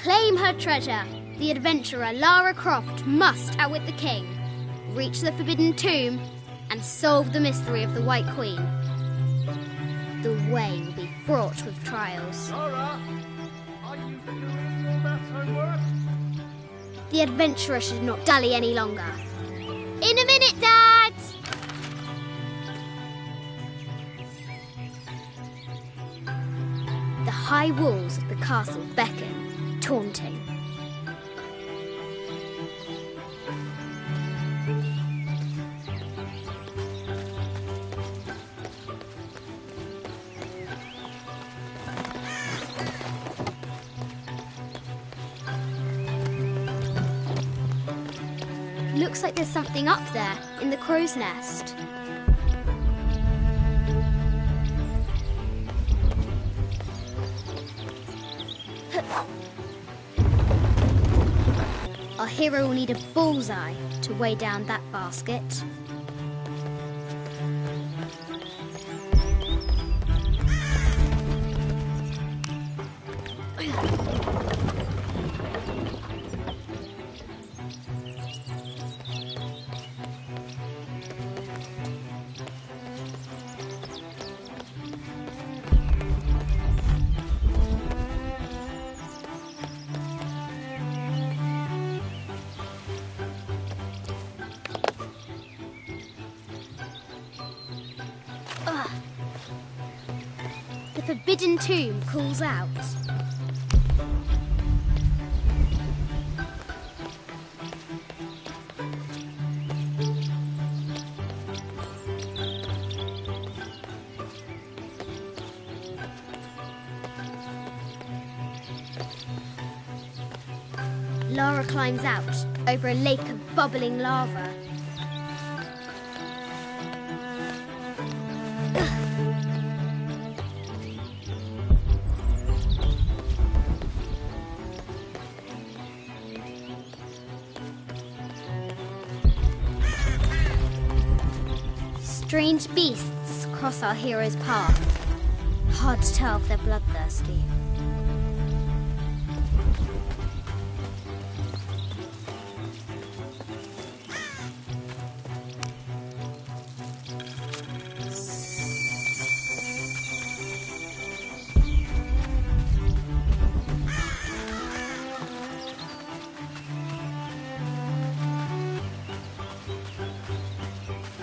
claim her treasure, the adventurer Lara Croft must outwit the king, reach the forbidden tomb, and solve the mystery of the White Queen. The way will be fraught with trials. Lara, are you doing your maths homework? The adventurer should not dally any longer. In a minute, Dad! The high walls of the castle beckon, taunting. Looks like there's something up there in the crow's nest. Our hero will need a bullseye to weigh down that basket. The forbidden tomb calls out. Lara climbs out over a lake of bubbling lava. Strange beasts cross our hero's path. Hard to tell if they're bloodthirsty.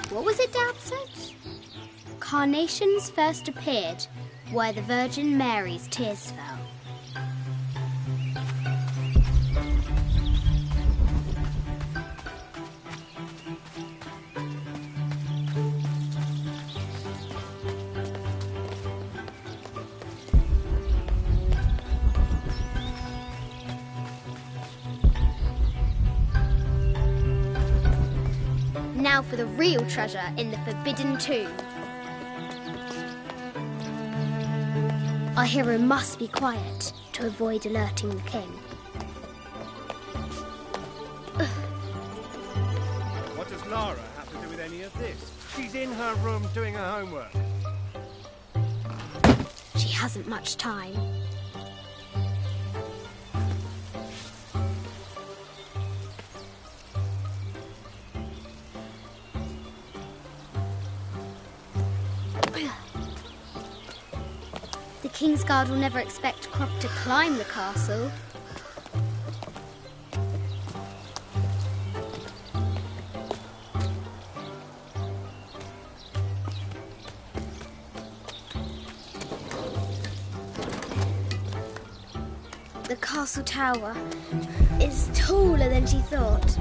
What was it Dad said? Carnations first appeared where the Virgin Mary's tears fell. Now for the real treasure in the forbidden tomb. Our hero must be quiet to avoid alerting the king. What does Lara have to do with any of this? She's in her room doing her homework. She hasn't much time. The King's Guard will never expect Croft to climb the castle. The castle tower is taller than she thought.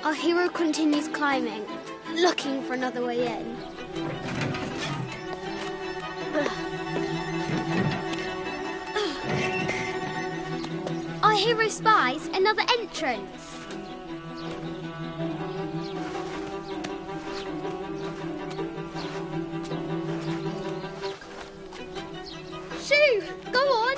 Our hero continues climbing, looking for another way in. Our hero spies another entrance. Shoo! Go on!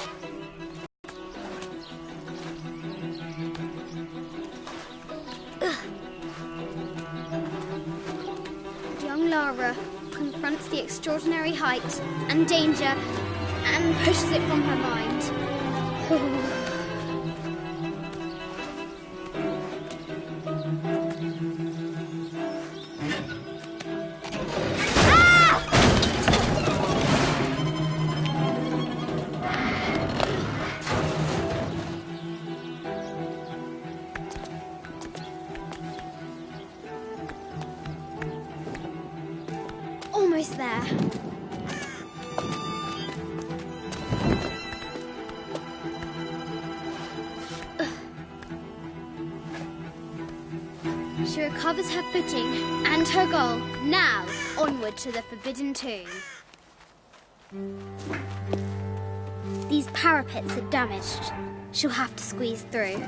confronts the extraordinary height and danger and pushes it from her mind. Almost there. She recovers her footing and her goal. Now, onward to the Forbidden Tomb. These parapets are damaged. She'll have to squeeze through.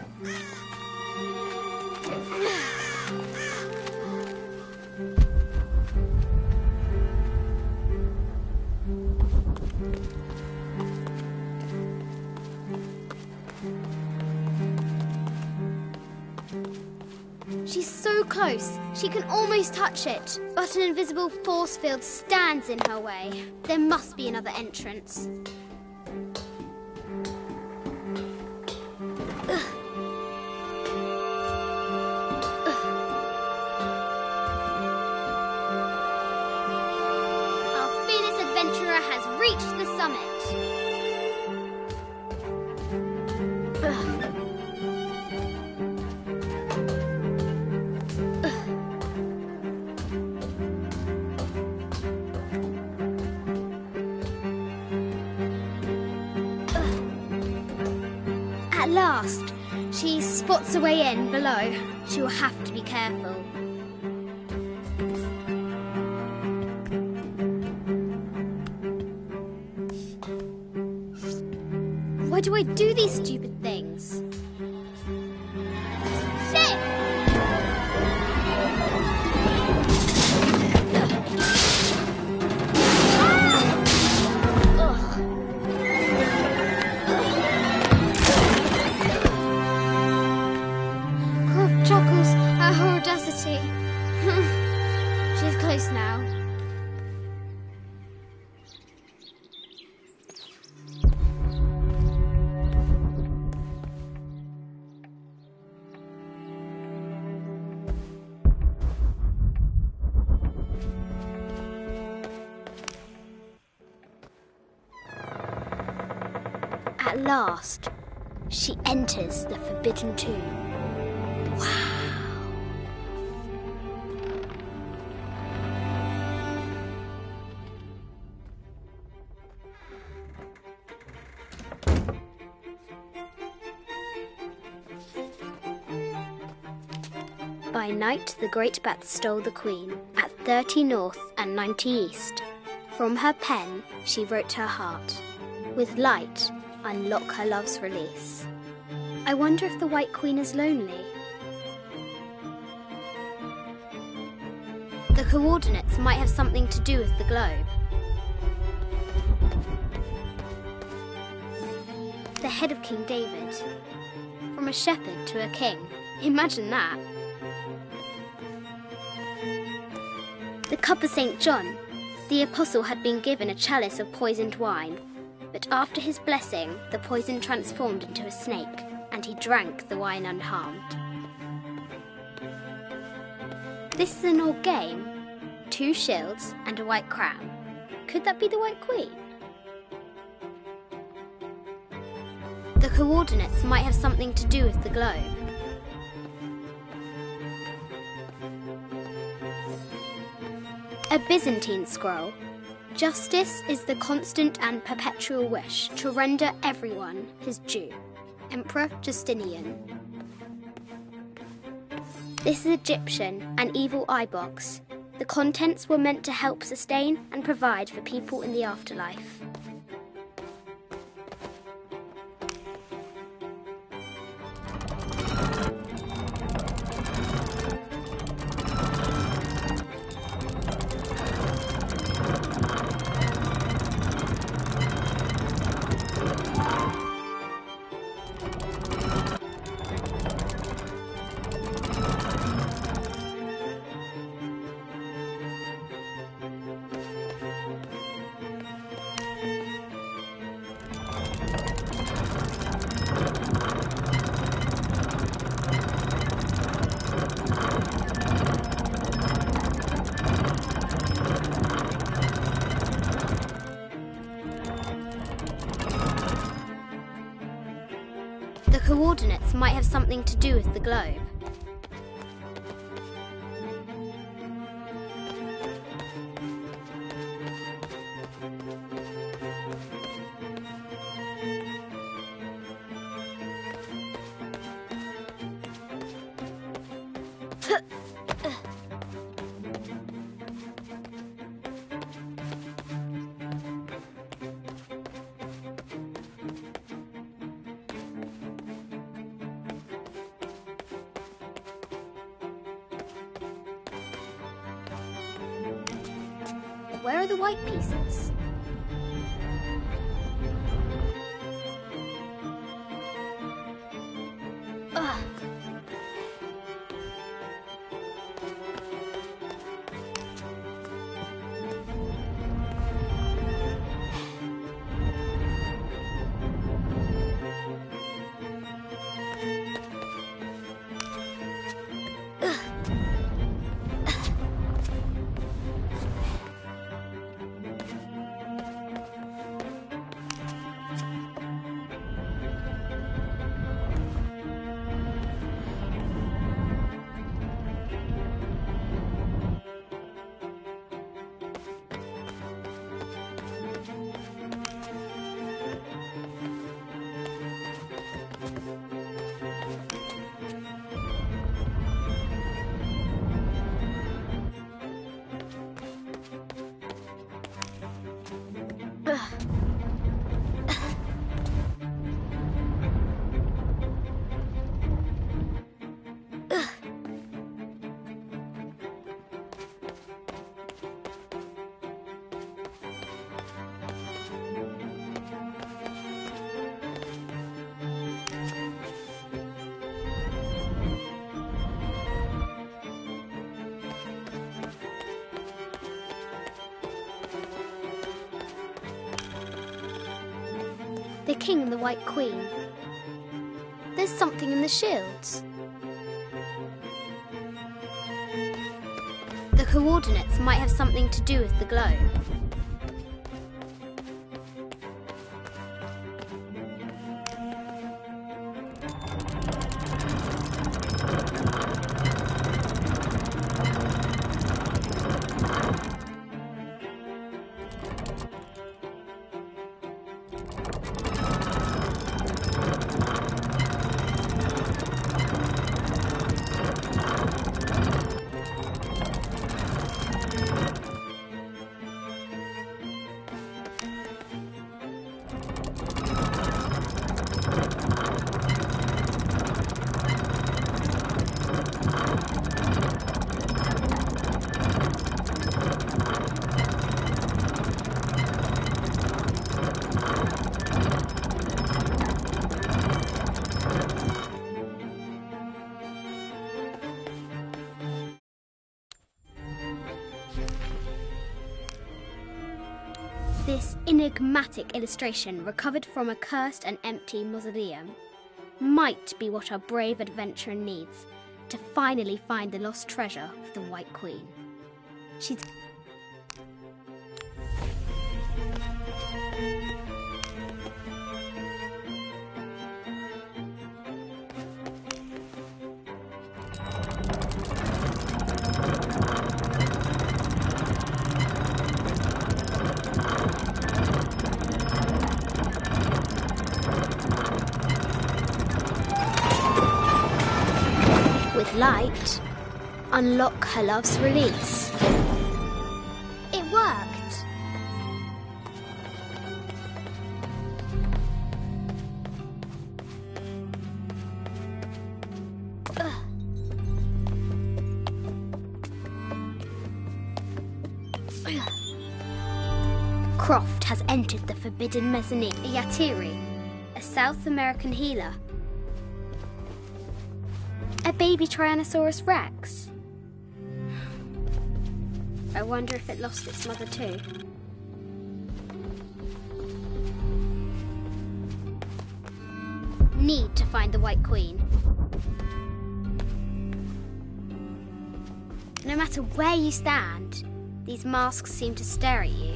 She's so close, she can almost touch it, but an invisible force field stands in her way. There must be another entrance. Our fearless adventurer has reached the summit. At last, she spots a way in below. She will have to be careful. Why do I do these stupid things? Shit! Chuckles at her audacity. She's close now. At last, she enters the Forbidden Tomb. Wow. By night, the great bat stole the queen at 30 north and 90 east. From her pen, she wrote her heart. With light, unlock her love's release. I wonder if the White Queen is lonely. The coordinates might have something to do with the globe. The head of King David. From a shepherd to a king. Imagine that. The cup of St. John. The apostle had been given a chalice of poisoned wine, but after his blessing, the poison transformed into a snake, and he drank the wine unharmed. This is an old game. 2 shields and a white crown. Could that be the White Queen? The coordinates might have something to do with the globe. A Byzantine scroll. Justice is the constant and perpetual wish to render everyone his due. Emperor Justinian. This is Egyptian, an evil eye box. The contents were meant to help sustain and provide for people in the afterlife. The coordinates might have something to do with the globe. Where are the white pieces? Ugh. The king and the white queen. There's something in the shields. The coordinates might have something to do with the globe. This enigmatic illustration, recovered from a cursed and empty mausoleum, might be what our brave adventurer needs to finally find the lost treasure of the White Queen. She's... With light, unlock her love's release. It worked. Croft has entered the forbidden mezzanine. Yatiri, a South American healer. A baby Tyrannosaurus Rex. I wonder if it lost its mother too. Need to find the White Queen. No matter where you stand, these masks seem to stare at you.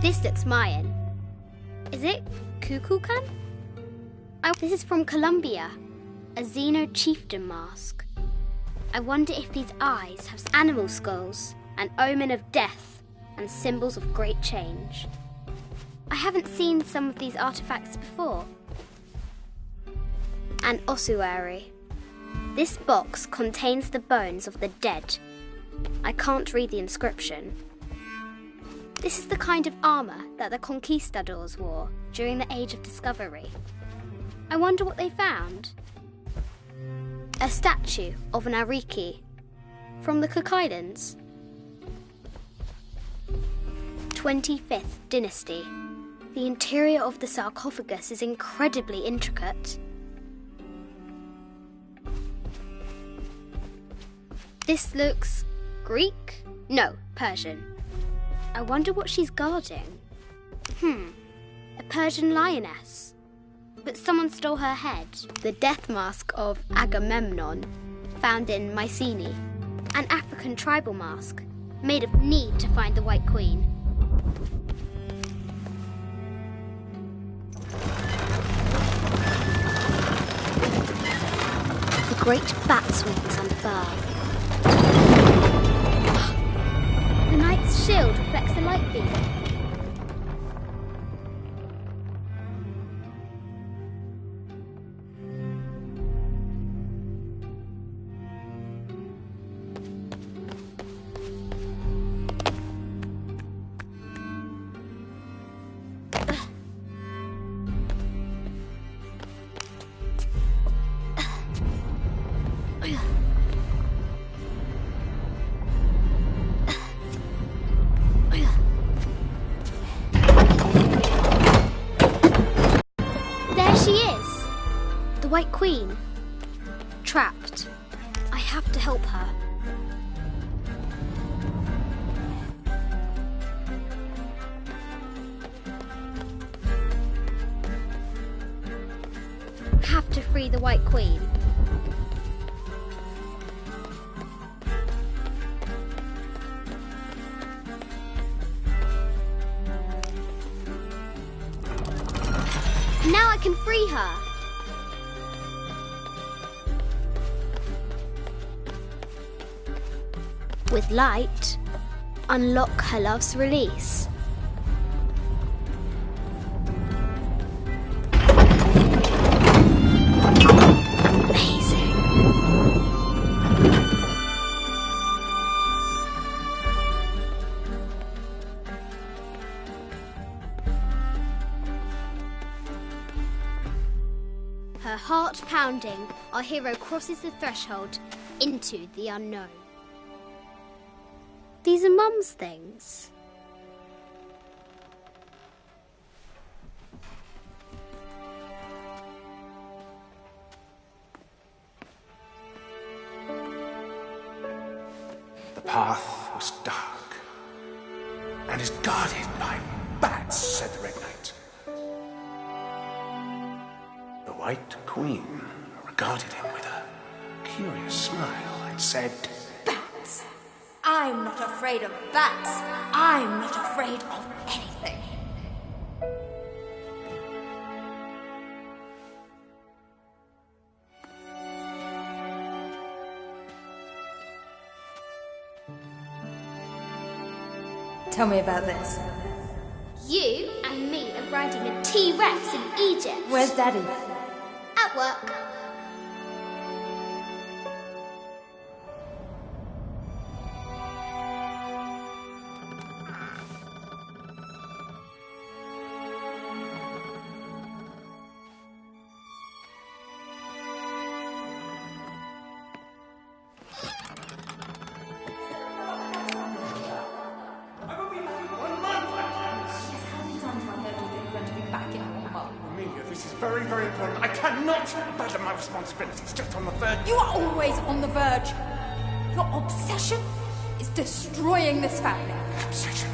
This looks Mayan. Is it cuckoo can? This is from Colombia, a Xeno chieftain mask. I wonder if these eyes have animal skulls, an omen of death, and symbols of great change. I haven't seen some of these artifacts before. An ossuary. This box contains the bones of the dead. I can't read the inscription. This is the kind of armour that the conquistadors wore during the Age of Discovery. I wonder what they found. A statue of an Ariki from the Cook Islands. 25th Dynasty. The interior of the sarcophagus is incredibly intricate. This looks Greek? No, Persian. I wonder what she's guarding. A Persian lioness. But someone stole her head. The death mask of Agamemnon, found in Mycenae. An African tribal mask, made of need to find the White Queen. The great bat's wings unfurl. The knight's shield reflects the light beam. The White Queen. Trapped. I have to help her. Have to free the White Queen. Now I can free her. With light, unlock her love's release. Amazing. Her heart pounding, our hero crosses the threshold into the unknown. These are Mum's things. The path was dark and is guarded by bats, said the Red Knight. The White Queen regarded him with a curious smile and said, "Bats! I'm not afraid of bats. I'm not afraid of anything." Tell me about this. You and me are riding a T-Rex in Egypt. Where's Daddy? At work. Very, very important. I cannot abandon my responsibilities just on the verge. You are always on the verge. Your obsession is destroying this family. Obsession?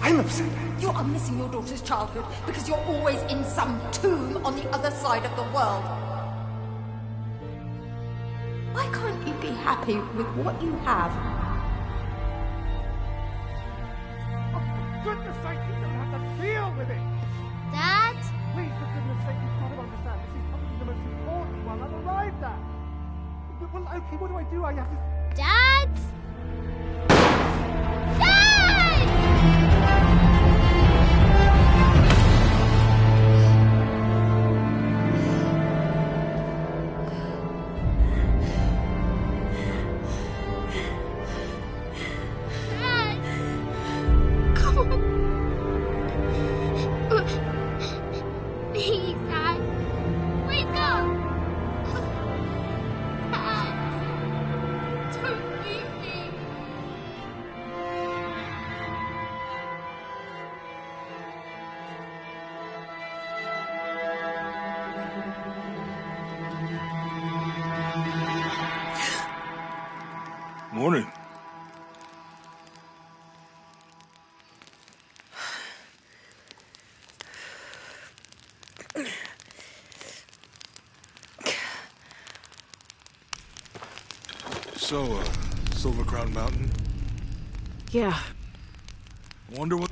I'm upset. You are missing your daughter's childhood because you're always in some tomb on the other side of the world. Why can't you be happy with what you have? Oh, for goodness sake, you don't have to deal with it. Dad? Please look at Hey, what do I do? I have to... Dad! Dad! Dad! Come on. Please, Dad. Wake up. Dad. Don't leave me. Morning. So, Silver Crown Mountain? Yeah. Wonder what...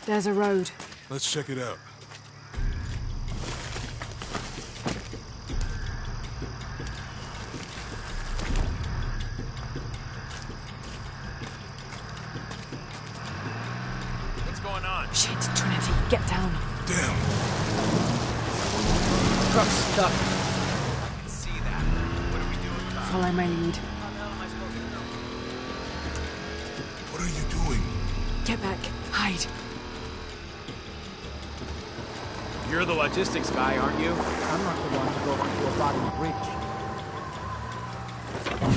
There's a road. Let's check it out. Shit, Trinity, get down. Damn. Truck's stuck. I can see that. What are we doing, Kyle? Follow my lead. How the hell am I supposed to know? What are you doing? Get back. Hide. You're the logistics guy, aren't you? I'm not the one to go onto a bottom bridge.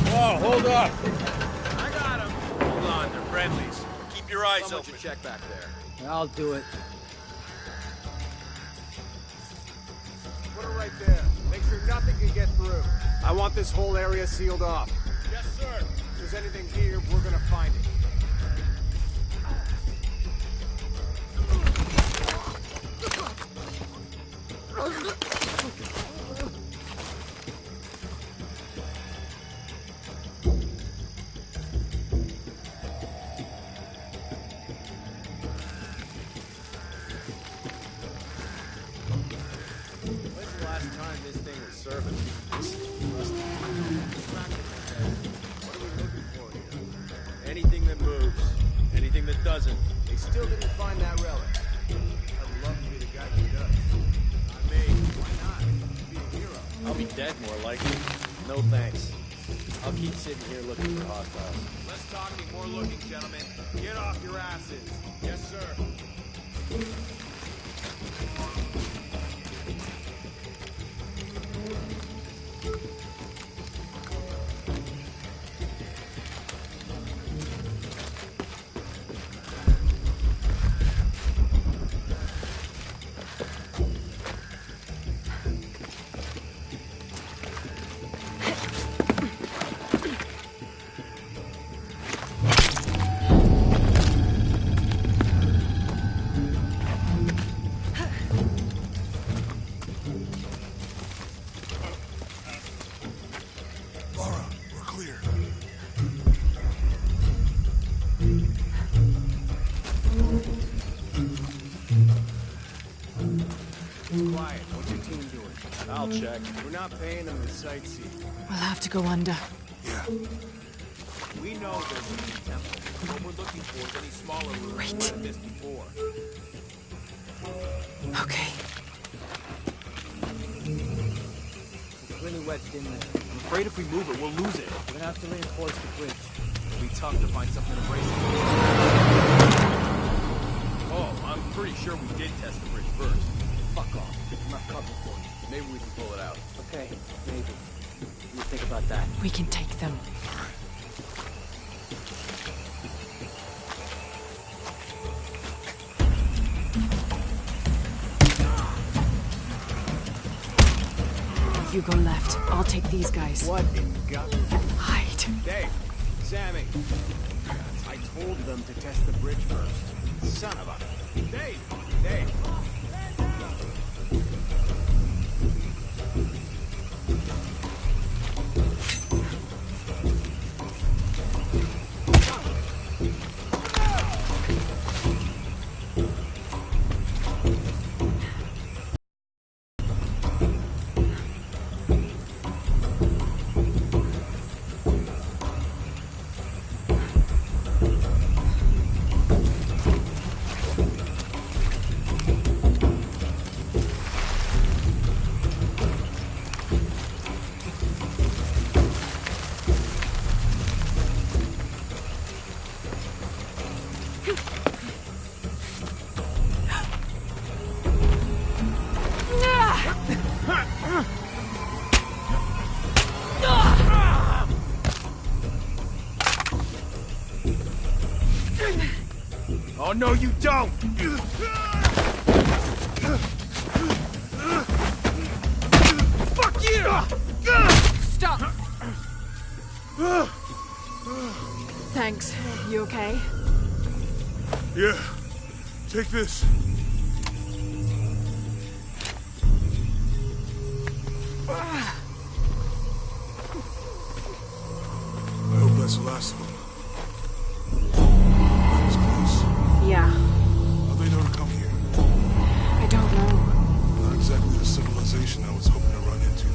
Whoa, hold up! I got him. Hold on, they're friendlies. Keep your eyes open. Check back there. I'll do it. Put her right there. Make sure nothing can get through. I want this whole area sealed off. Yes, sir. If there's anything here, we're gonna find it. When's the last time this thing was serviced? What are we looking for here? Anything that moves. Anything that doesn't. They still didn't find that relic. I'd love to be the guy who does. Not me. Why not? Be a hero. I'll be dead more likely. No thanks. I'll keep sitting here looking for hostiles. Less talking, more looking, gentlemen. Get off your asses. Yes, sir. Laura, we're clear. Quiet. What's your team doing? I'll check. We're not paying them to sightsee. We'll have to go under. Yeah. We know there's a temple. What we're looking for is any smaller rooms Wait. we have missed before. Okay. It's really wedged in there. I'm afraid if we move it, we'll lose it. We're gonna have to reinforce the bridge. It'll be tough to find something to brace it. Oh, I'm pretty sure we did test the bridge first. Fuck off. I'm not covered for you. Maybe we can pull it out. Okay, maybe. You think about that. We can take them. You go left. I'll take these guys. What in God? Hide. Dave, Sammy. I told them to test the bridge first. Son of a... Dave! Dave! Oh, no, you don't! Fuck you! Stop! Thanks. You okay? Yeah. Take this. I hope that's the last of them. That was close. Yeah. How'd they know to come here? I don't know. Not exactly the civilization I was hoping to run into.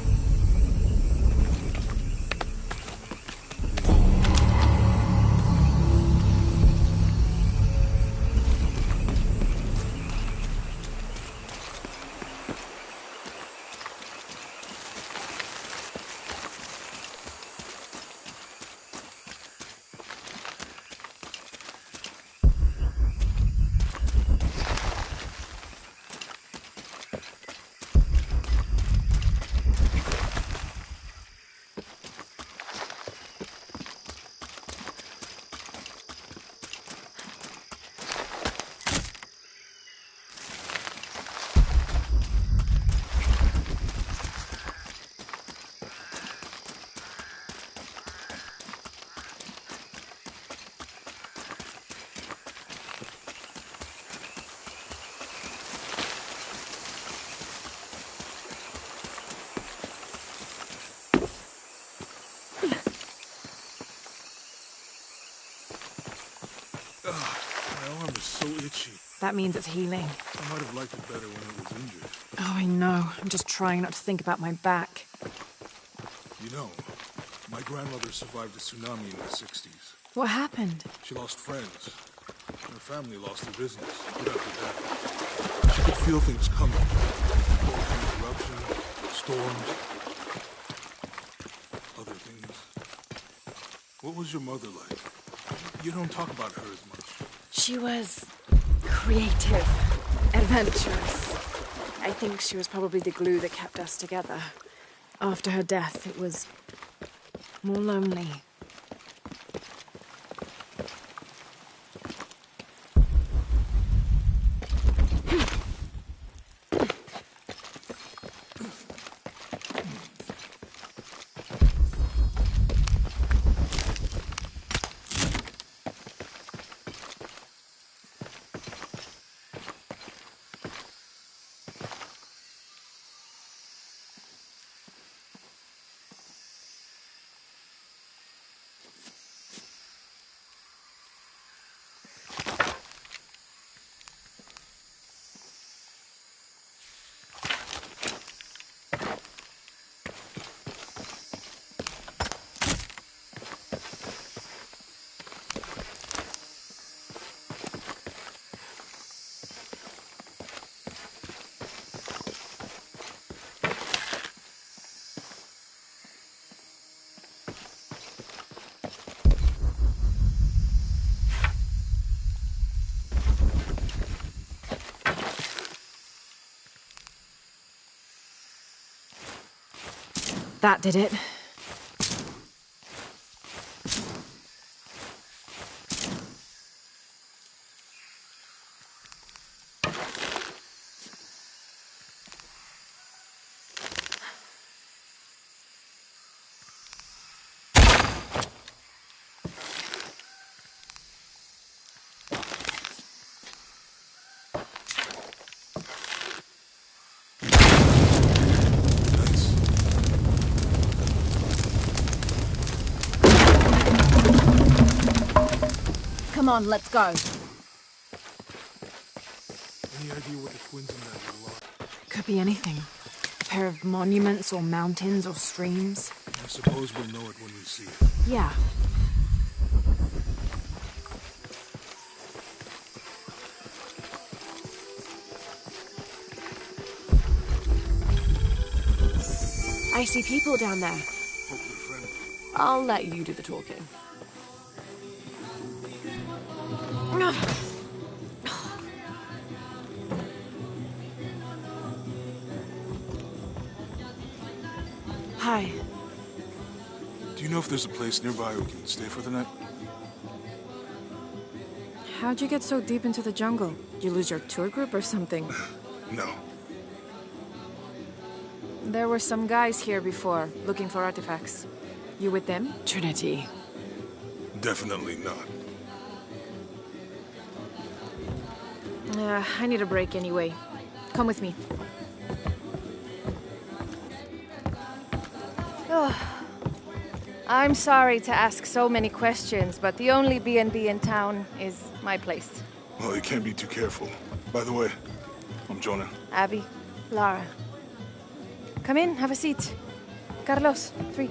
My arm is so itchy. That means it's healing. I might have liked it better when it was injured. Oh, I know. I'm just trying not to think about my back. You know, my grandmother survived a tsunami in the 60s. What happened? She lost friends. Her family lost their business. But after that, she could feel things coming. Volcanic eruption, storms, other things. What was your mother like? You don't talk about her as much. She was creative, adventurous. I think she was probably the glue that kept us together. After her death, it was more lonely. That did it. Come on, let's go. Any idea what the twins in that were like? Could be anything. A pair of monuments or mountains or streams. I suppose we'll know it when we see it. Yeah. I see people down there. Hope they're friendly. I'll let you do the talking. Hi. Do you know if there's a place nearby we can stay for the night? How'd you get so deep into the jungle? You lose your tour group or something? No. There were some guys here before, looking for artifacts. You with them? Trinity. Definitely not. I need a break anyway. Come with me. I'm sorry to ask so many questions, but the only B&B in town is my place. Well, you can't be too careful. By the way, I'm Jonah. Abby, Lara. Come in, have a seat. Carlos, 3.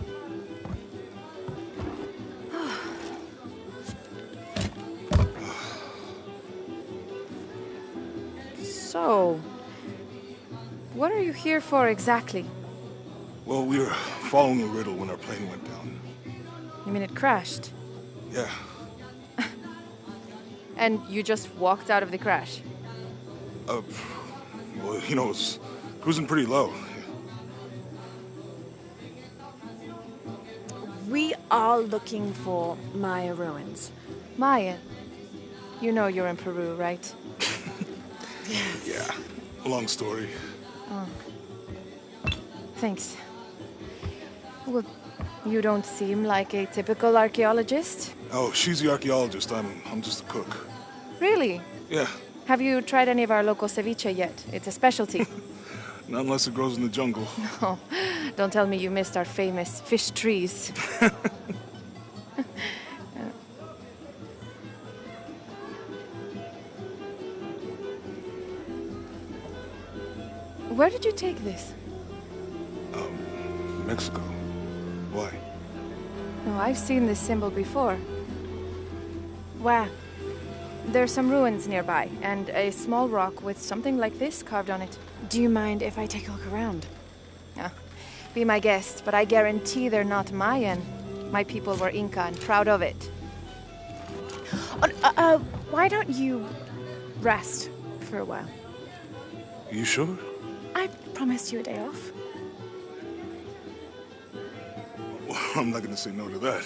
So, what are you here for exactly? Well, we were following a riddle when our plane went down. You mean it crashed? Yeah. And you just walked out of the crash? Well, you know, it was cruising pretty low. We are looking for Maya ruins. Maya? You know you're in Peru, right? Yeah. Long story. Oh. Thanks. Well, you don't seem like a typical archaeologist. Oh, she's the archaeologist. I'm just a cook. Really? Yeah. Have you tried any of our local ceviche yet? It's a specialty. Not unless it grows in the jungle. Oh, don't tell me you missed our famous fish trees. Where did you take this? Mexico. Why? Oh, I've seen this symbol before. Where? There's some ruins nearby, and a small rock with something like this carved on it. Do you mind if I take a look around? Ah, be my guest, but I guarantee they're not Mayan. My people were Inca and proud of it. Why don't you rest for a while? You sure? I promised you a day off. Well, I'm not gonna say no to that.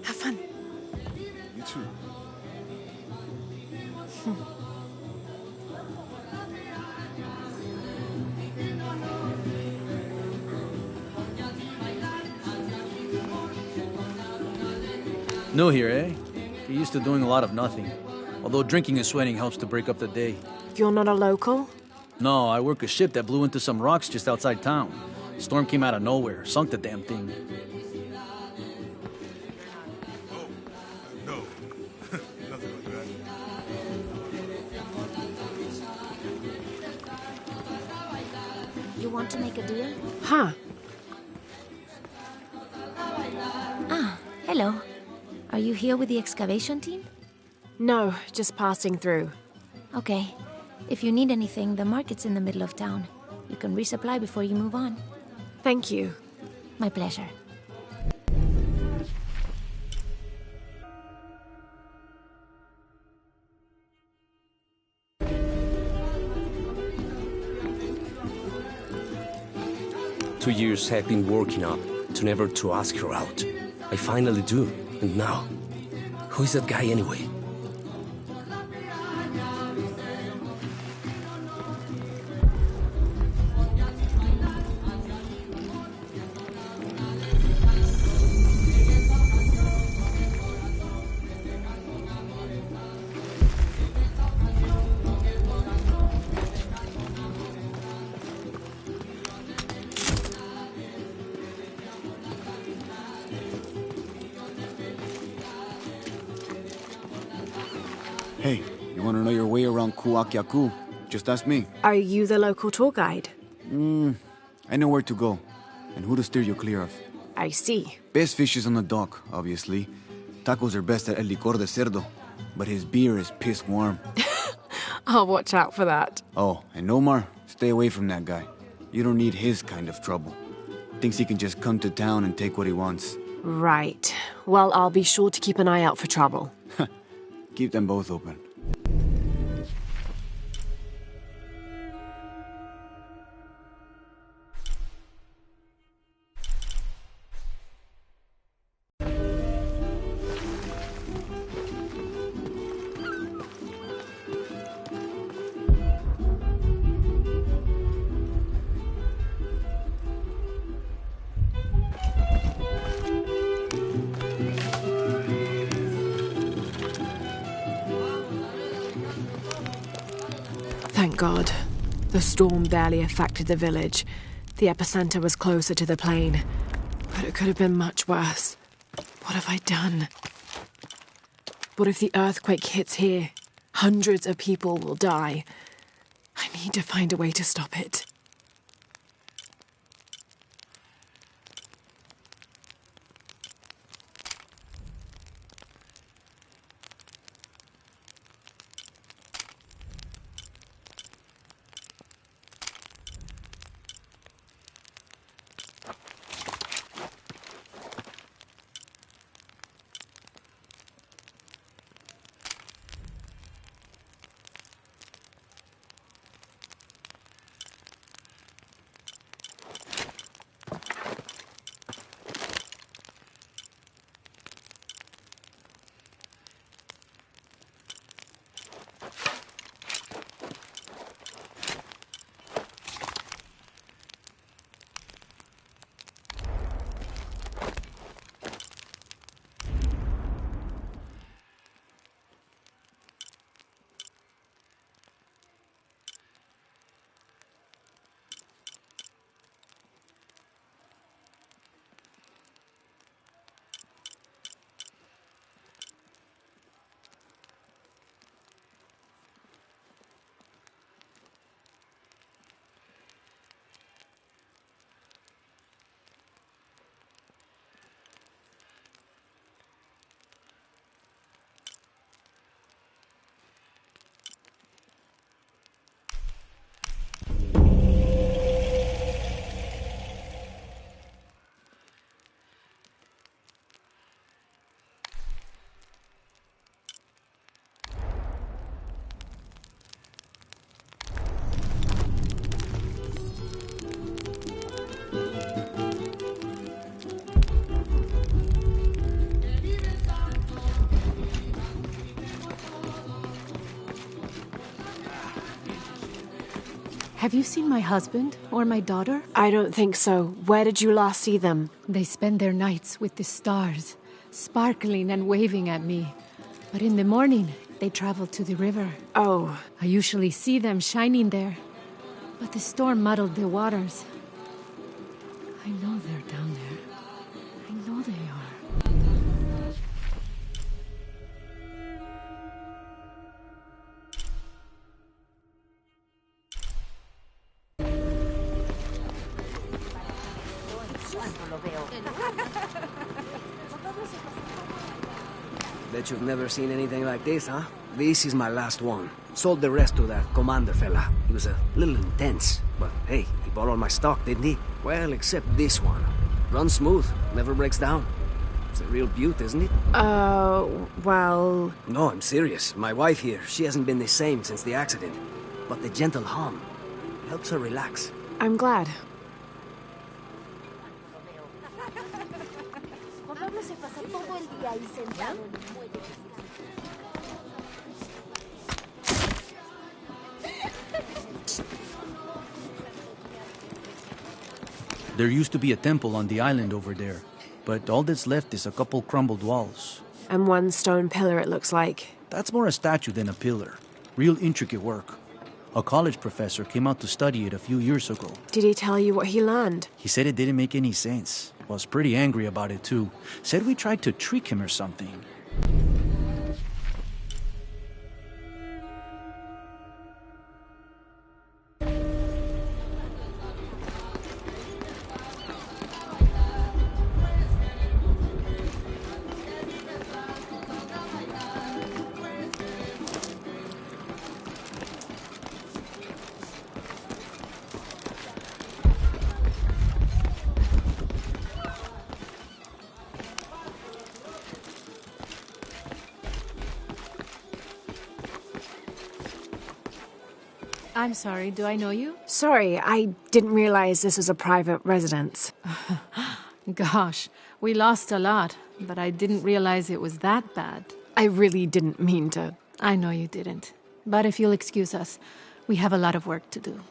Have fun. You too. New here, eh? You're used to doing a lot of nothing. Although drinking and sweating helps to break up the day. You're not a local? No, I work a ship that blew into some rocks just outside town. Storm came out of nowhere, sunk the damn thing. No. Nothing like that. You want to make a deal? Huh. Ah, hello. Are you here with the excavation team? No, just passing through. Okay. If you need anything, the market's in the middle of town. You can resupply before you move on. Thank you. My pleasure. Two years I've been working up to never to ask her out. I finally do, and now, who is that guy anyway? Hey, you want to know your way around Kuakyaku? Just ask me. Are you the local tour guide? I know where to go, and who to steer you clear of. I see. Best fish is on the dock, obviously. Tacos are best at El Licor de Cerdo, but his beer is piss warm. I'll watch out for that. Oh, and Omar, stay away from that guy. You don't need his kind of trouble. Thinks he can just come to town and take what he wants. Right. Well, I'll be sure to keep an eye out for trouble. Keep them both open. Thank God. The storm barely affected the village. The epicenter was closer to the plain. But it could have been much worse. What have I done? What if the earthquake hits here? Hundreds of people will die. I need to find a way to stop it. Have you seen my husband or my daughter? I don't think so. Where did you last see them? They spend their nights with the stars, sparkling and waving at me. But in the morning, they travel to the river. Oh. I usually see them shining there. But the storm muddled the waters. I know they're down there. I know they are. Bet you've never seen anything like this, huh? This is my last one. Sold the rest to that commander fella. He was a little intense, but hey, he bought all my stock, didn't he? Well, except this one. Runs smooth, never breaks down. It's a real beaut, isn't it? Well... No, I'm serious. My wife here, she hasn't been the same since the accident. But the gentle hum helps her relax. I'm glad. There used to be a temple on the island over there, but all that's left is a couple crumbled walls. And one stone pillar, it looks like. That's more a statue than a pillar. Real intricate work. A college professor came out to study it a few years ago. Did he tell you what he learned? He said it didn't make any sense. Was pretty angry about it too. Said we tried to trick him or something. I'm sorry, do I know you? Sorry, I didn't realize this was a private residence. Gosh, we lost a lot, but I didn't realize it was that bad. I really didn't mean to. I know you didn't. But if you'll excuse us, we have a lot of work to do.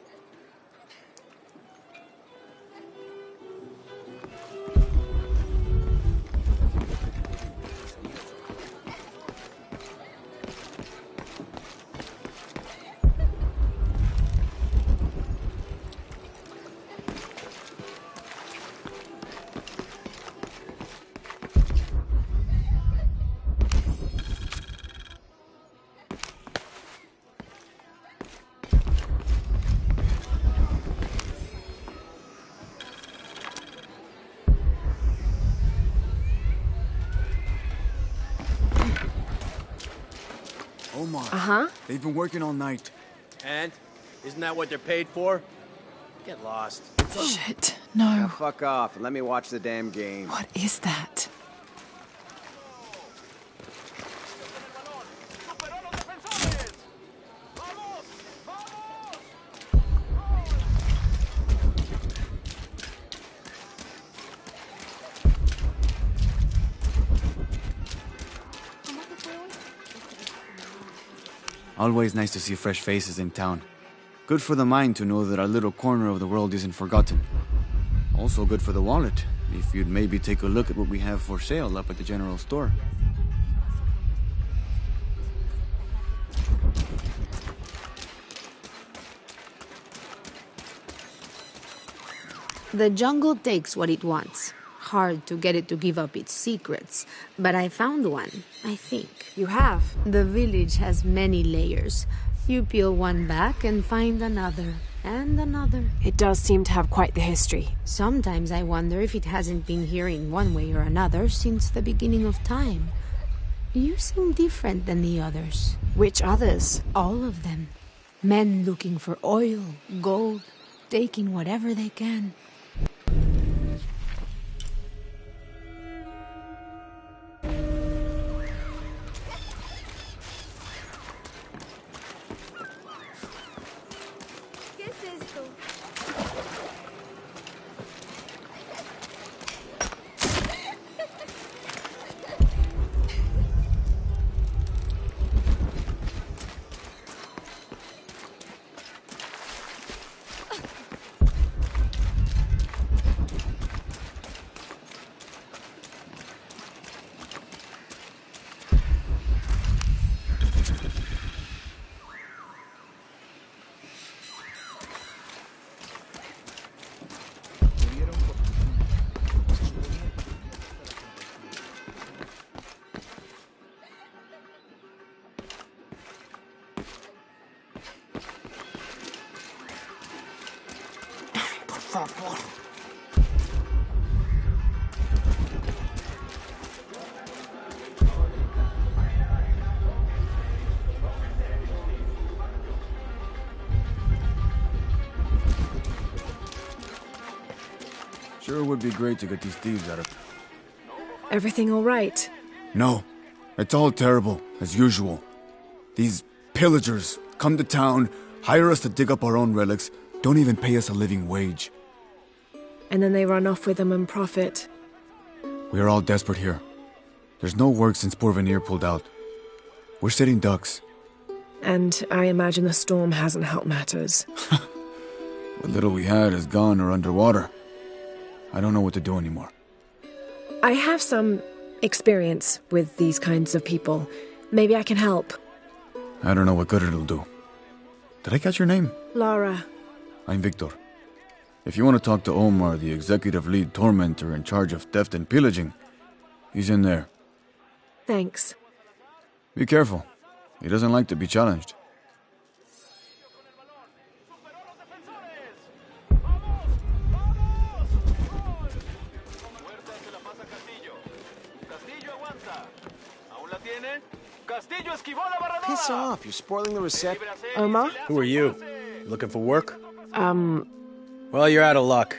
Omar. Uh-huh. They've been working all night. And? Isn't that what they're paid for? Get lost. Shit, no. Now fuck off and let me watch the damn game. What is that? Always nice to see fresh faces in town. Good for the mind to know that our little corner of the world isn't forgotten. Also good for the wallet, if you'd maybe take a look at what we have for sale up at the general store. The jungle takes what it wants. Hard to get it to give up its secrets, but I found one, I think. You have? The village has many layers. You peel one back and find another, and another. It does seem to have quite the history. Sometimes I wonder if it hasn't been here in one way or another since the beginning of time. You seem different than the others. Which others? All of them. Men looking for oil, gold, taking whatever they can. favor. Sure would be great to get these thieves out of... Everything all right? No. It's all terrible, as usual. These pillagers come to town, hire us to dig up our own relics, don't even pay us a living wage. And then they run off with them and profit. We are all desperate here. There's no work since Porvenir pulled out. We're sitting ducks. And I imagine the storm hasn't helped matters. What little we had is gone or underwater. I don't know what to do anymore. I have some experience with these kinds of people. Maybe I can help. I don't know what good it'll do. Did I catch your name? Lara. I'm Victor. If you want to talk to Omar, the executive lead tormentor in charge of theft and pillaging, he's in there. Thanks. Be careful. He doesn't like to be challenged. Piss off, you're spoiling the reception. Omar? Who are you? Looking for work? Well, you're out of luck.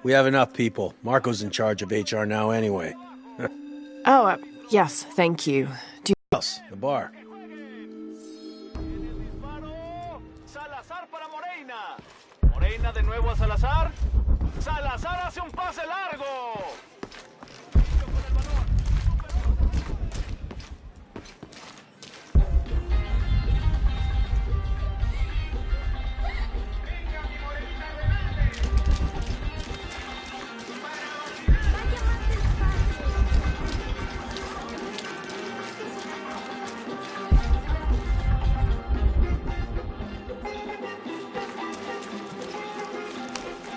We have enough people. Marco's in charge of HR now anyway. Yes, thank you. Do you... Else? The bar. Salazar para Moreina. Moreina de nuevo a Salazar. Salazar hace un pase largo.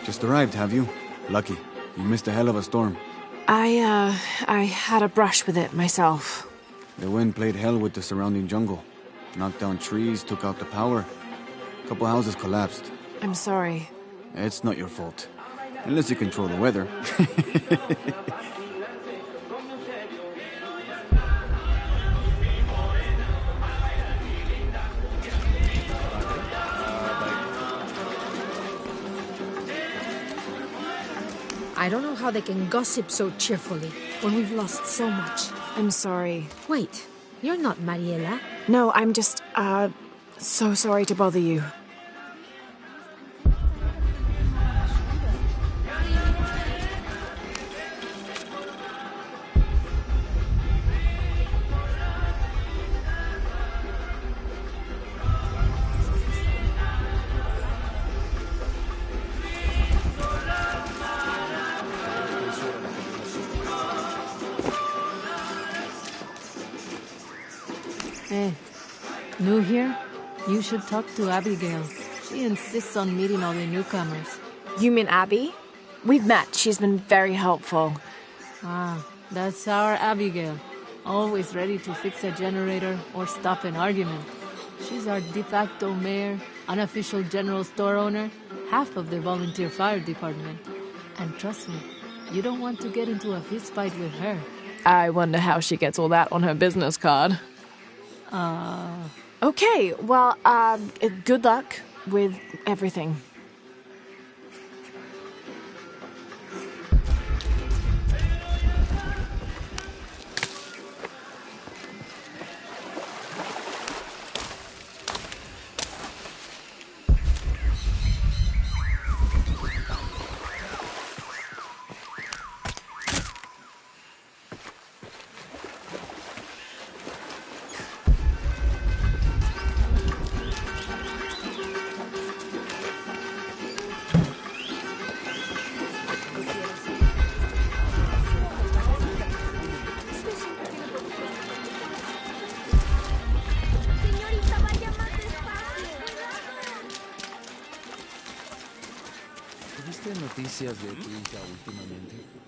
Just arrived, have you? Lucky. You missed a hell of a storm. I had a brush with it myself. The wind played hell with the surrounding jungle. Knocked down trees, took out the power. A couple houses collapsed. I'm sorry. It's not your fault. Unless you control the weather. I don't know how they can gossip so cheerfully when we've lost so much. I'm sorry. Wait, you're not Mariela. No, I'm just, so sorry to bother you. Hey, new here? You should talk to Abigail. She insists on meeting all the newcomers. You mean Abby? We've met. She's been very helpful. Ah, that's our Abigail. Always ready to fix a generator or stop an argument. She's our de facto mayor, unofficial general store owner, half of the volunteer fire department. And trust me, you don't want to get into a fist fight with her. I wonder how she gets all that on her business card. Okay, well, good luck with everything.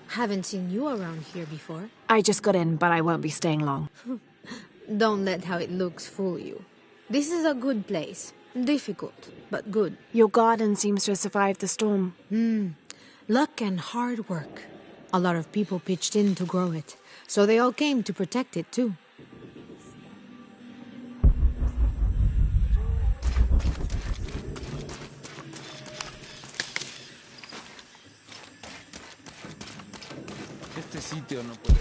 Haven't seen you around here before. I just got in, but I won't be staying long. Don't let how it looks fool you. This is a good place. Difficult, but good. Your garden seems to have survived the storm. Luck and hard work. A lot of people pitched in to grow it, so they all came to protect it too. Este sitio no puede...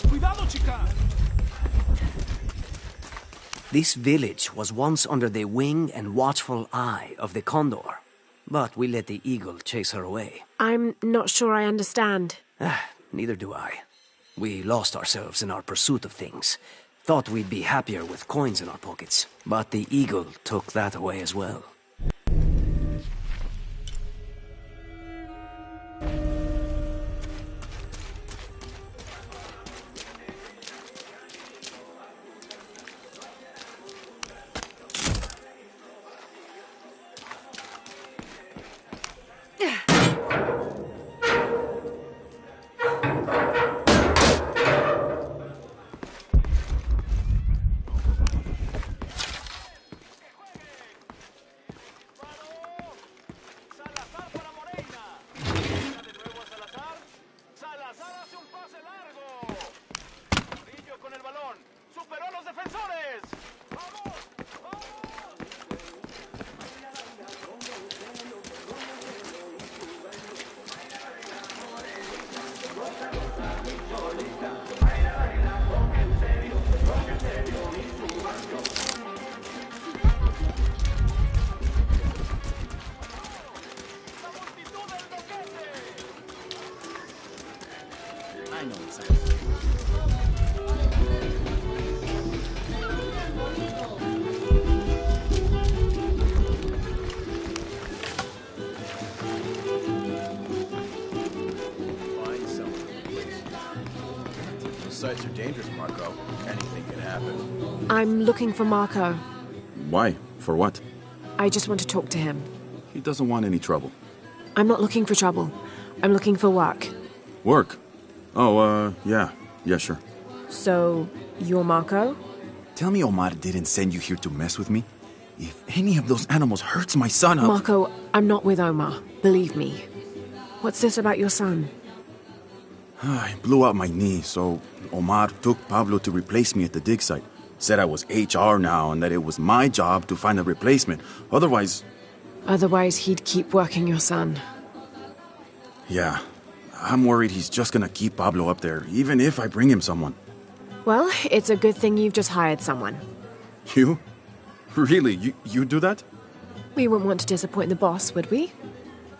¡Cuidado, chica! This village was once under the wing and watchful eye of the condor, but we let the eagle chase her away. I'm not sure I understand. Neither do I. We lost ourselves in our pursuit of things. Thought we'd be happier with coins in our pockets, but the eagle took that away as well. I know exactly. Find someone to replace you. Those sites are dangerous, Marco. Anything can happen. I'm looking for Marco. Why? For what? I just want to talk to him. He doesn't want any trouble. I'm not looking for trouble. I'm looking for work. Work? Oh, yeah. Yeah, sure. So, you're Marco? Tell me Omar didn't send you here to mess with me? If any of those animals hurts my son, I'll... Marco, I'm not with Omar. Believe me. What's this about your son? I blew out my knee, so Omar took Pablo to replace me at the dig site. Said I was HR now and that it was my job to find a replacement. Otherwise... Otherwise, he'd keep working your son. Yeah. I'm worried he's just gonna keep Pablo up there, even if I bring him someone. Well, it's a good thing you've just hired someone. You? Really? You do that? We wouldn't want to disappoint the boss, would we?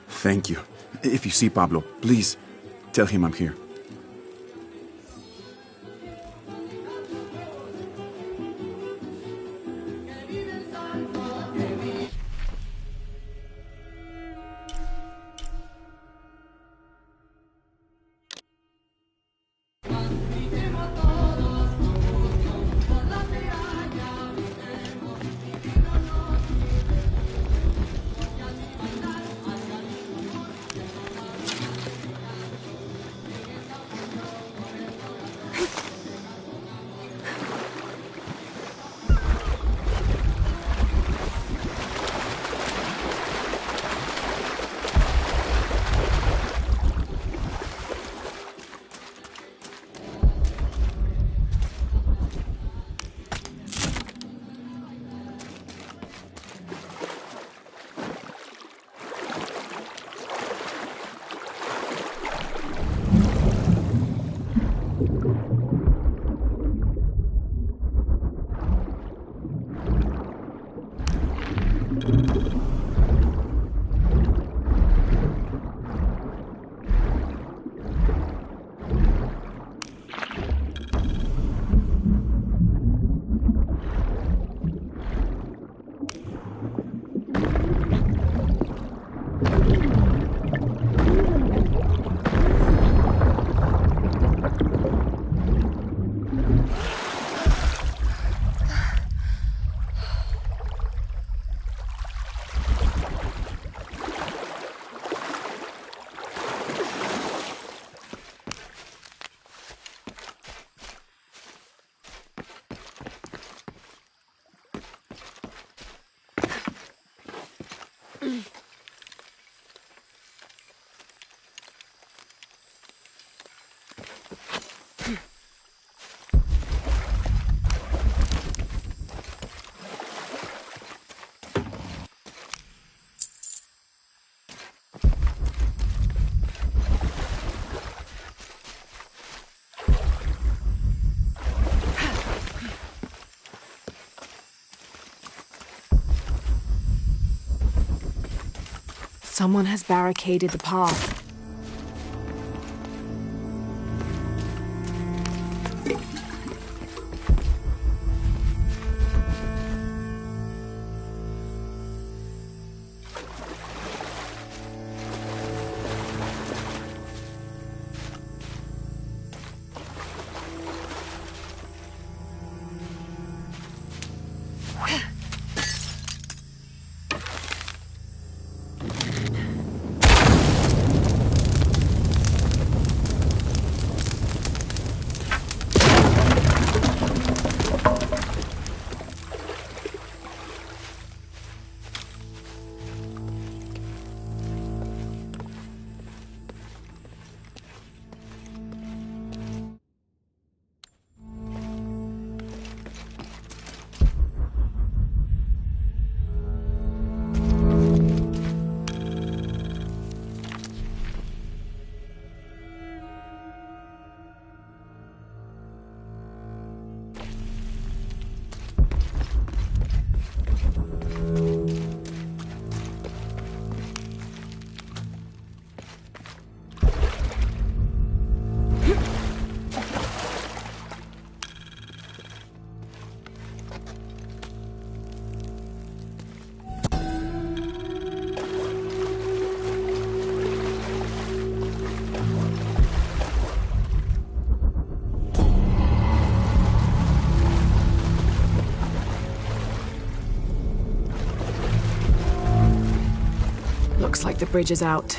Thank you. If you see Pablo, please tell him I'm here. Someone has barricaded the path. Looks like the bridge is out.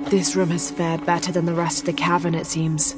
This room has fared better than the rest of the cavern, it seems.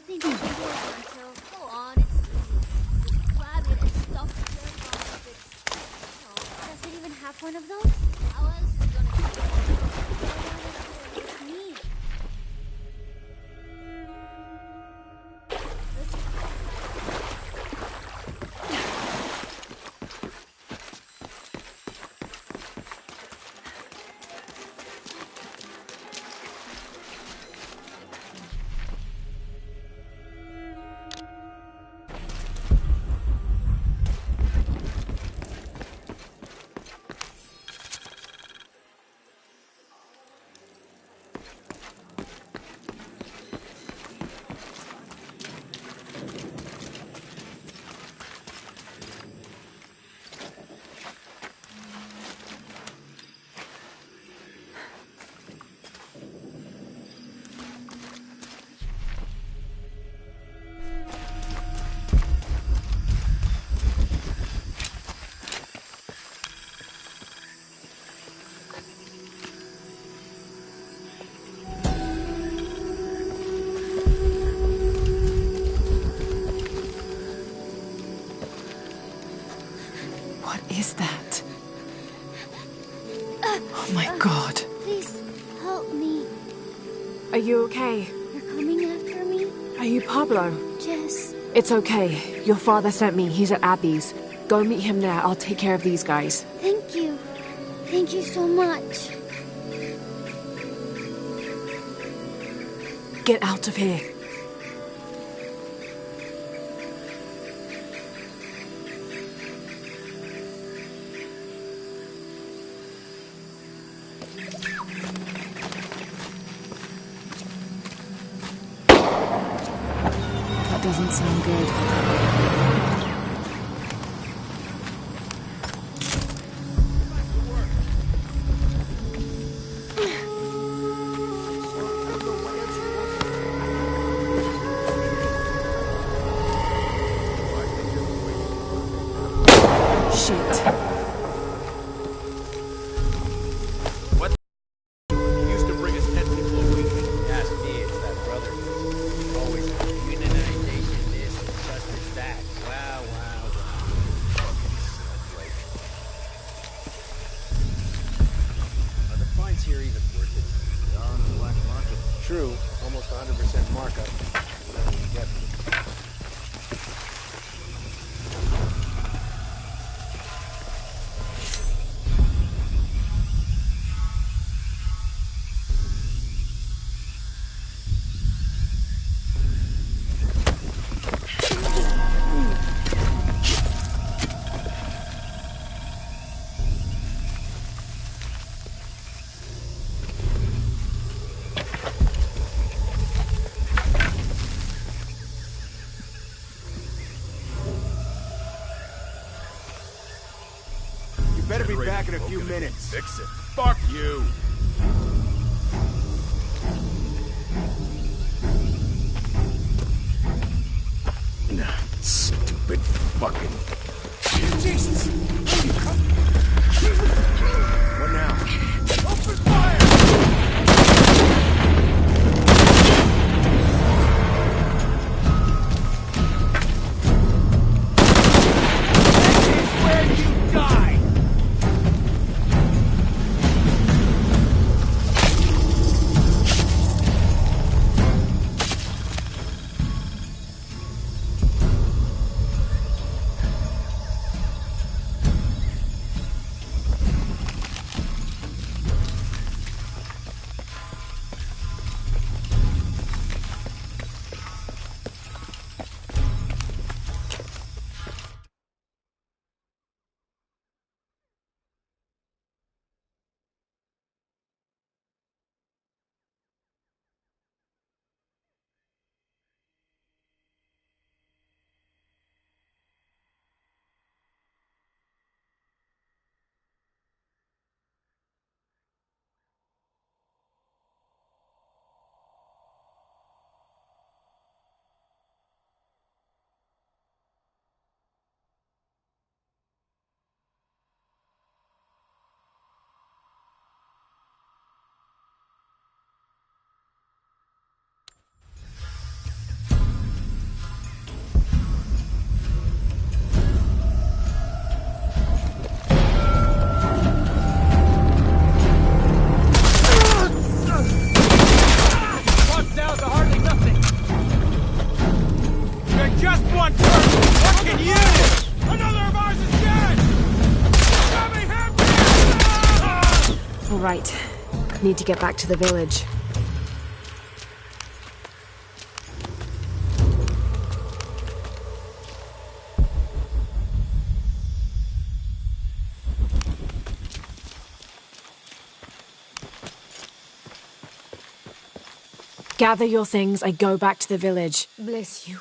think we can do it until... Go on, it's easy. Just grab it and stuff it in your pocket. No, does it even have one of those? How else is it gonna do it? It's me. Is that? Oh my God. Please, help me. Are you okay? They're coming after me? Are you Pablo? Jess. It's okay. Your father sent me. He's at Abby's. Go meet him there. I'll take care of these guys. Thank you. Thank you so much. Get out of here. Doesn't sound good. True, almost 100% markup. Whatever you get. back in a few minutes. Fix it. Fuck you! Nah, stupid fucking... Jesus! What now? Open fire! This is where you die! Just one person! What can you do? Another of ours is dead! Help me, help me! All right. Need to get back to the village. Gather your things, I go back to the village. Bless you.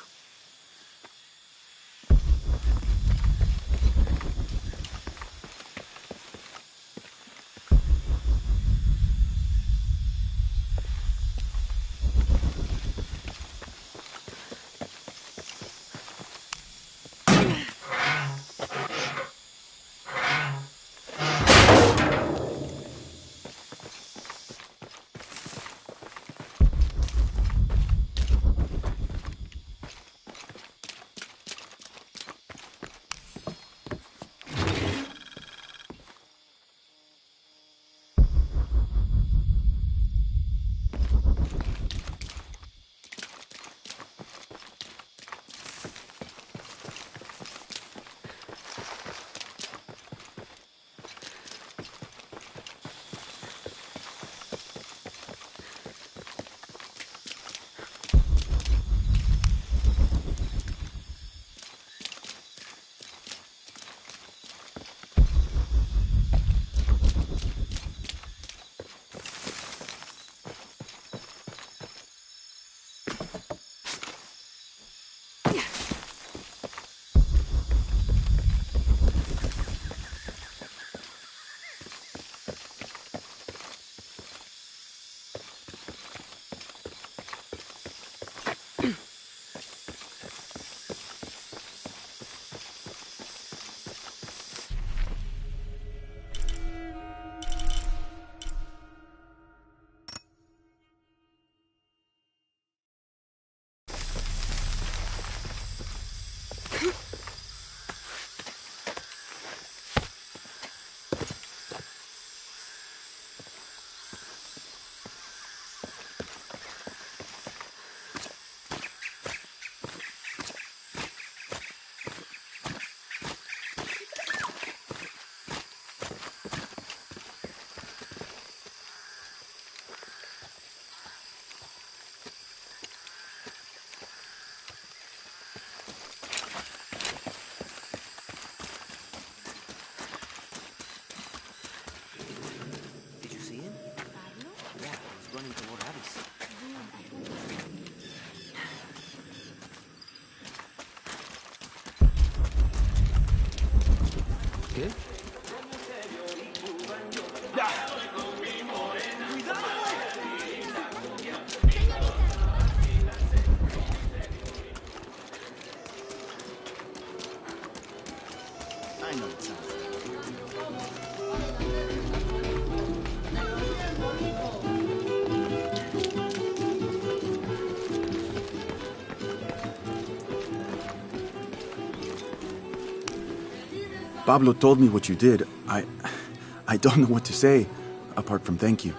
Pablo told me what you did, I don't know what to say, apart from thank you.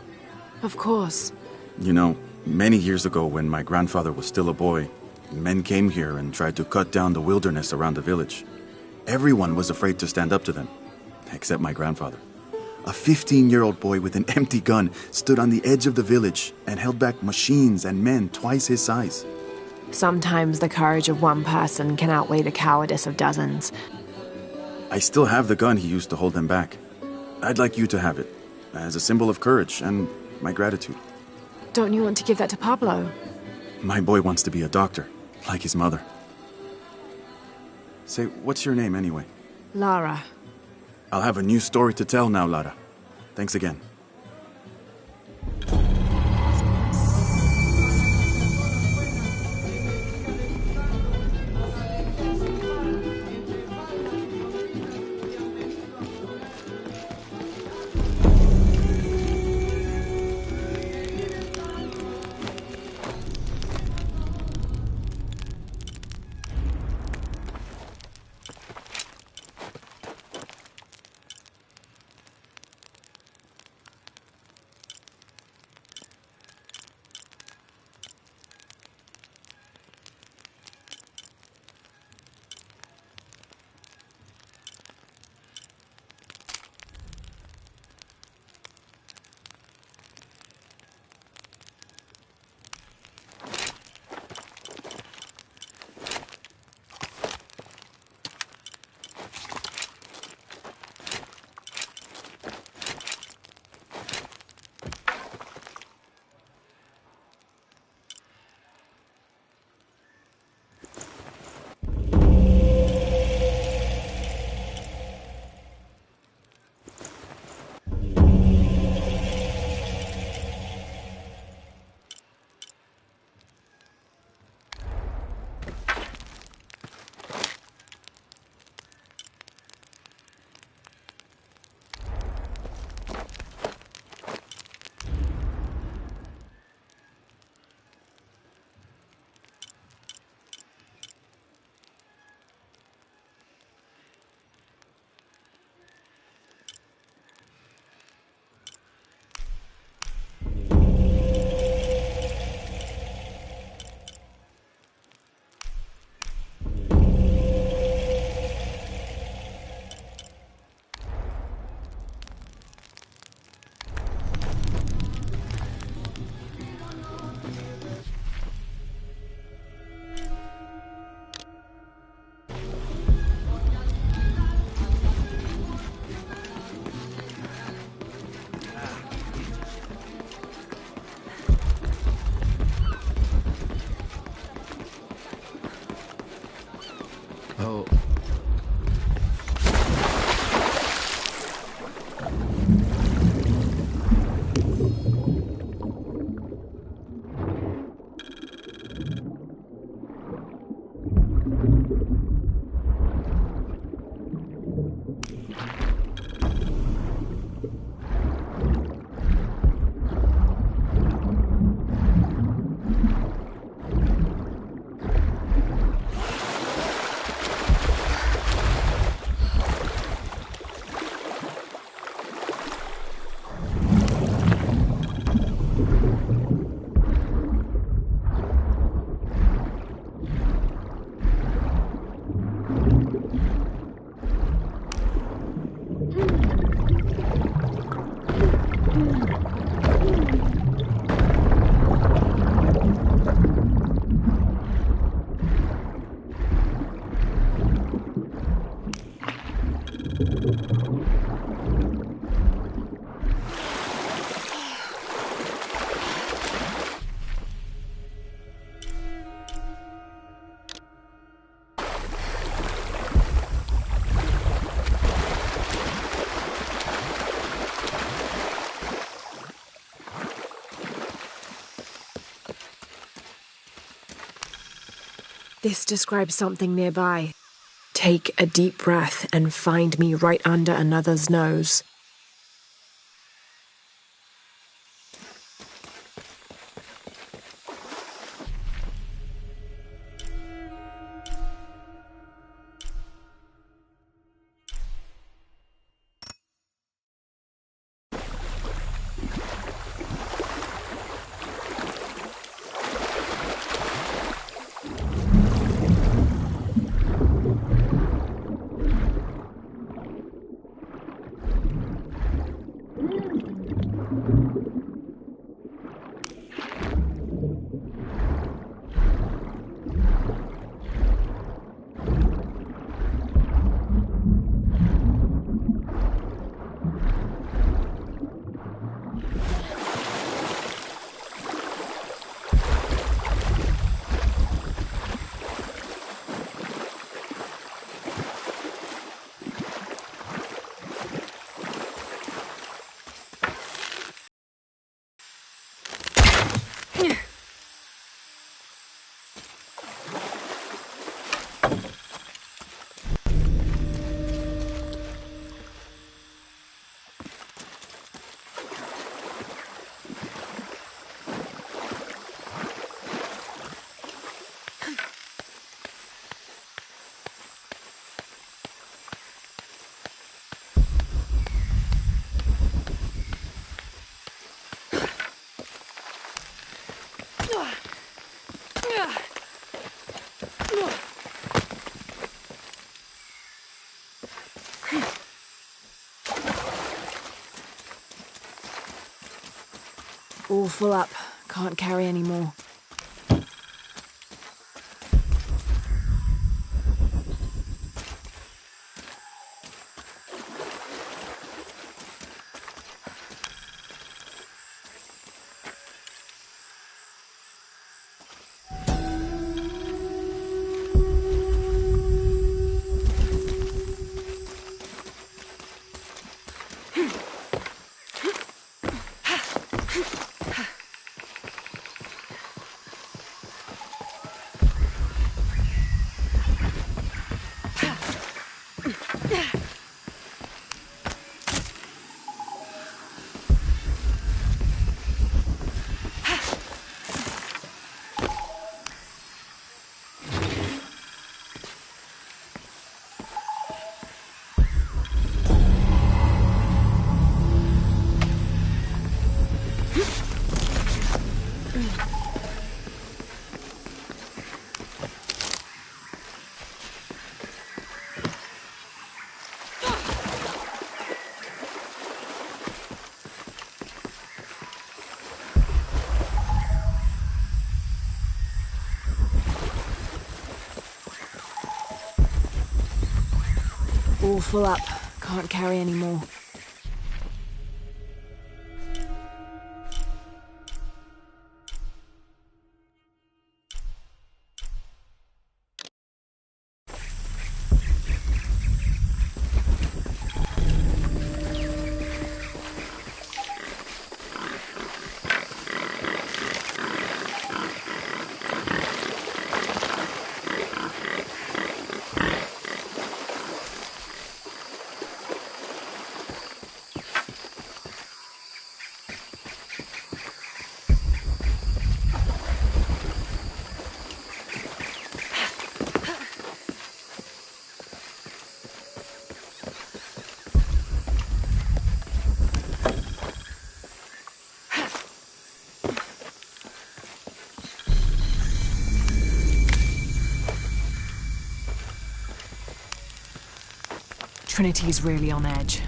Of course. You know, many years ago when my grandfather was still a boy, men came here and tried to cut down the wilderness around the village. Everyone was afraid to stand up to them, except my grandfather. A 15-year-old boy with an empty gun stood on the edge of the village and held back machines and men twice his size. Sometimes the courage of one person can outweigh the cowardice of dozens. I still have the gun he used to hold them back. I'd like you to have it, as a symbol of courage and my gratitude. Don't you want to give that to Pablo? My boy wants to be a doctor, like his mother. Say, what's your name anyway? Lara. I'll have a new story to tell now, Lara. Thanks again. Oh. This describes something nearby. Take a deep breath and find me right under another's nose. full up. Can't carry any more. All full up. Can't carry any more. Trinity's really on edge.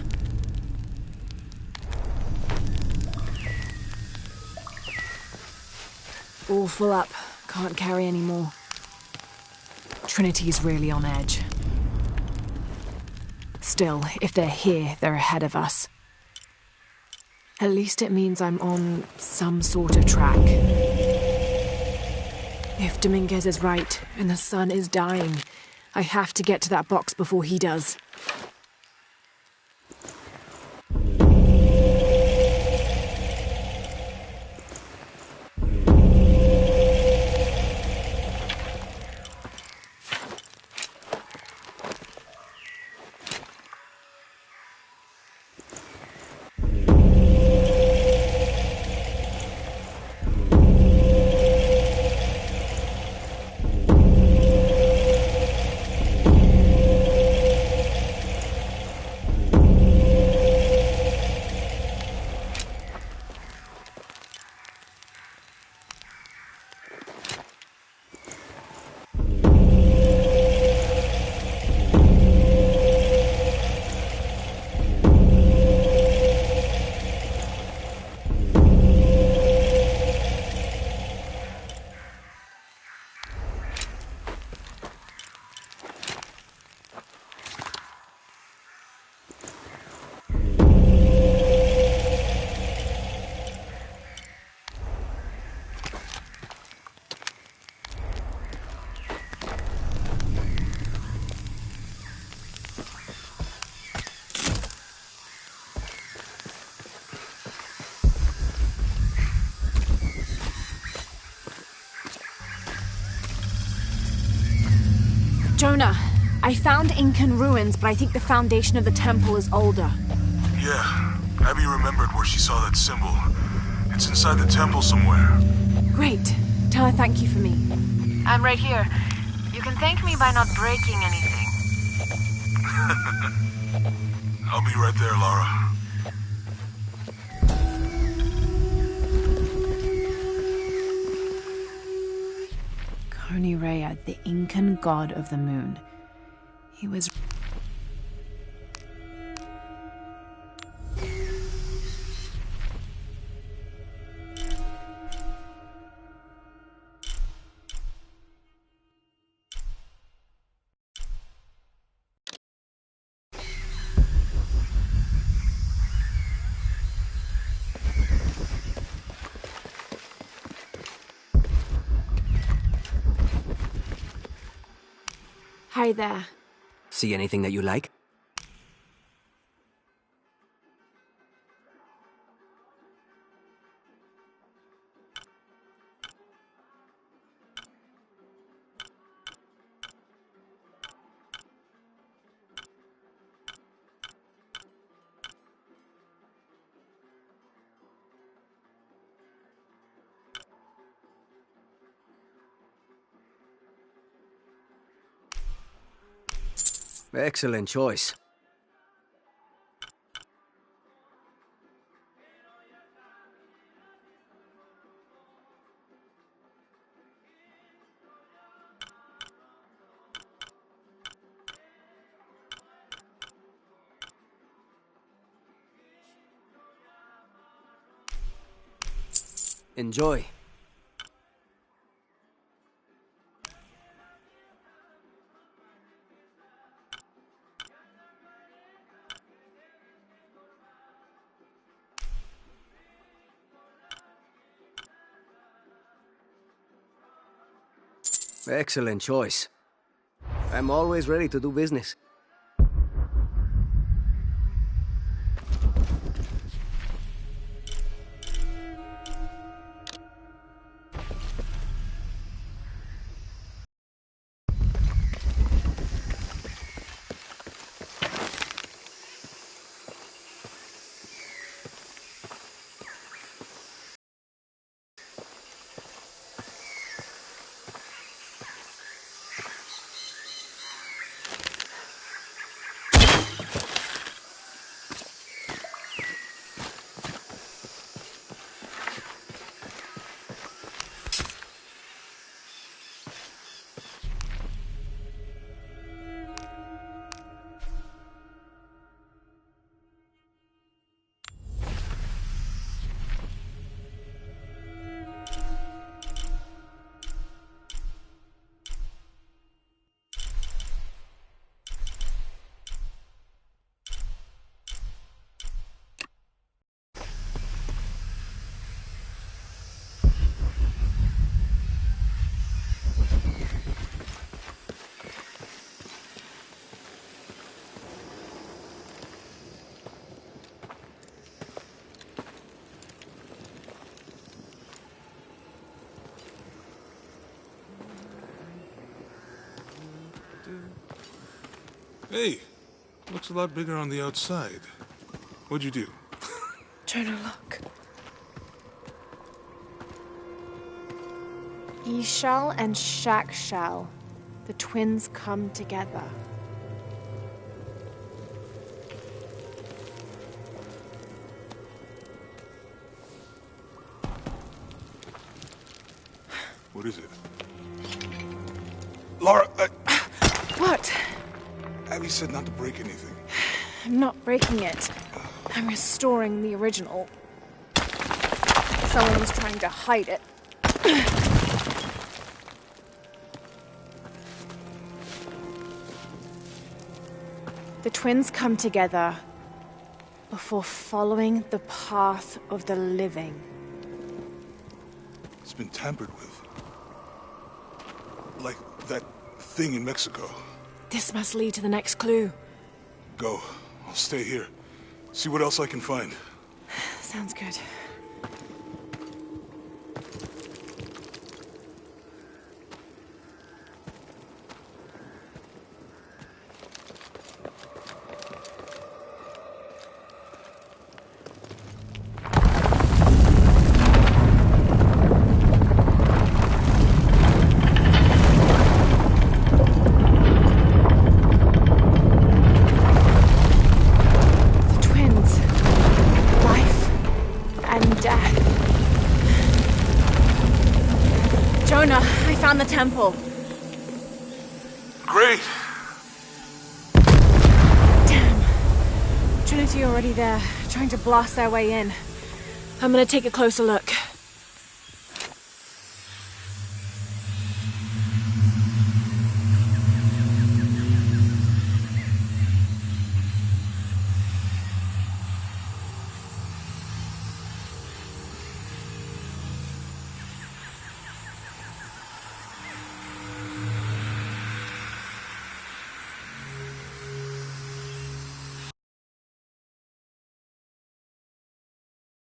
All full up. Can't carry any more. Trinity's really on edge. Still, if they're here, they're ahead of us. At least it means I'm on some sort of track. If Dominguez is right, and the sun is dying, I have to get to that box before he does. Jonah, I found Incan ruins, but I think the foundation of the temple is older. Yeah, Abby remembered where she saw that symbol. It's inside the temple somewhere. Great. Tell her thank you for me. I'm right here. You can thank me by not breaking anything. I'll be right there, Lara. Rea, the Incan god of the moon. He was... Hi there. See anything that you like? Excellent choice. Enjoy. Excellent choice. I'm always ready to do business. Hey, looks a lot bigger on the outside. What'd you do? Jonah, look. Ishal and Shakshal. The twins come together. What is it? Lara, What? Abby said not to break anything. I'm not breaking it. I'm restoring the original. Someone was trying to hide it. The twins come together before following the path of the living. It's been tampered with. Like that thing in Mexico. This must lead to the next clue. Go. I'll stay here. See what else I can find. Sounds good. The temple. Great! Damn. Trinity already there, trying to blast their way in. I'm gonna take a closer look.